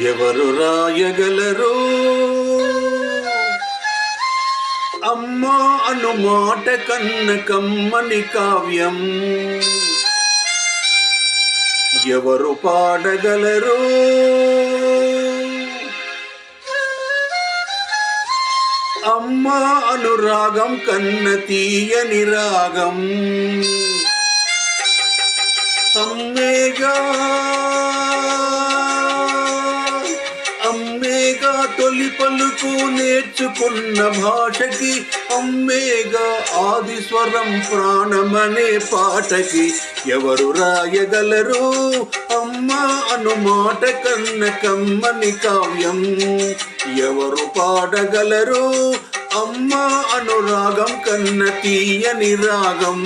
ఎవరు రాయగలరు అమ్మా అను మాట కన్న కమ్మని కావ్యం? ఎవరు పాడగలరు అమ్మా అనురాగం కన్న తీయని రాగం? అమ్మేగా అమ్మేగా తొలి పలుకు నేర్చుకున్న భాషకి, అమ్మేగా ఆది స్వరం ప్రాణమనే పాటకి. ఎవరు రాయగలరు అమ్మా అను మాట కన్న కమ్మని కావ్యం? ఎవరు పాడగలరు అమ్మా అనురాగం కన్న తీయని రాగం?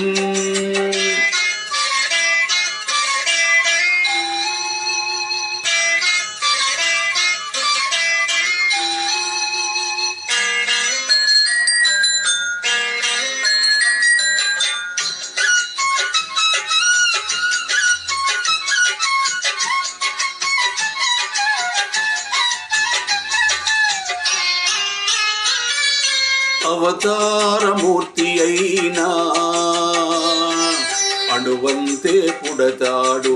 అవతారమూర్తి అయినా అణువంతే పుడతాడు,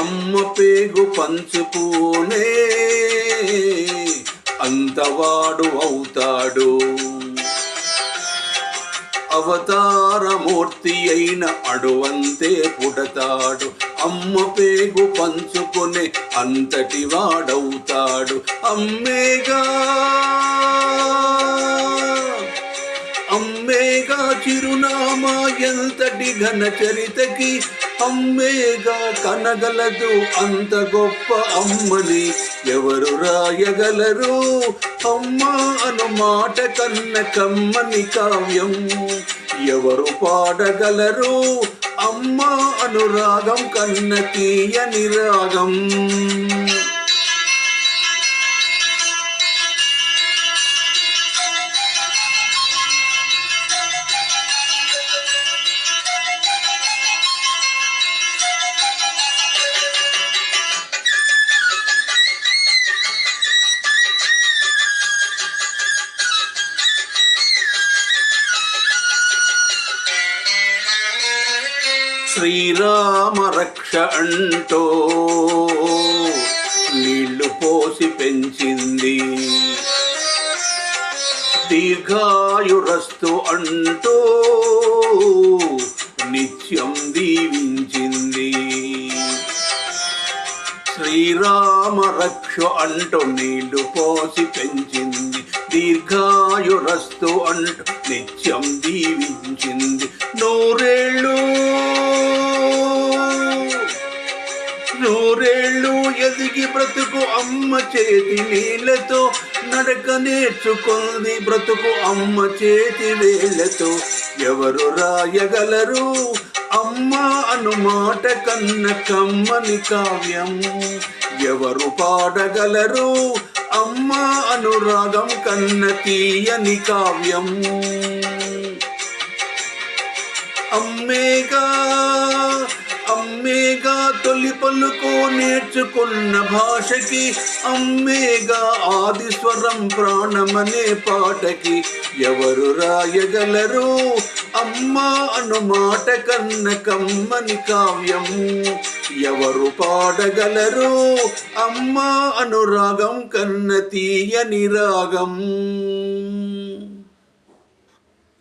అమ్మ పేగు పంచుకునే అంతవాడు అవుతాడు. అవతారమూర్తి అయిన అణువంతే పుడతాడు, అమ్మ పేగు పంచుకునే అంతటి వాడవుతాడు. అమ్మేగా అమ్మేగా చిరునామా ఎంతటి ఘన చరితకి, అమ్మేగా కనగలదు అంత గొప్ప అమ్మని. ఎవరు రాయగలరు అమ్మా అను మాట కన్న కమ్మని కావ్యం? ఎవరు పాడగలరు అమ్మా అనురాగం కన్న తీయని రాగం? శ్రీరామ రక్ష అంటూ నీళ్లు పోసి పెంచింది, దీర్ఘాయురస్తు అంటూ నిత్యం దీవించింది. శ్రీరామ రక్ష అంటూ నీళ్లు పోసి పెంచింది, దీర్ఘాయురస్తు అంటూ నిత్యం దీవించింది. నూరేళ్ళు నూరేళ్ళు ఎదిగి బ్రతుకు అమ్మ చేతి నీళ్ళతో, నడక నేర్చుకుంది బ్రతుకు అమ్మ చేతి వేళ్ళతో. ఎవరు రాయగలరు అమ్మా అను మాట కన్న కమ్మని కావ్యం? ఎవరు పాడగలరు అమ్మా అనురాగం కన్న తీయని కావ్యం? అమ్మేగా అమ్మేగా తొలి పలుకు నేర్చుకున్న భాషకి, అమ్మేగా ఆది స్వరం ప్రాణమనే పాటకి. ఎవరు రాయగలరు అమ్మా అను మాట కన్న కమ్మని కావ్యం? ఎవరు పాడగలరు అమ్మా అనురాగం కన్న తీయని రాగం?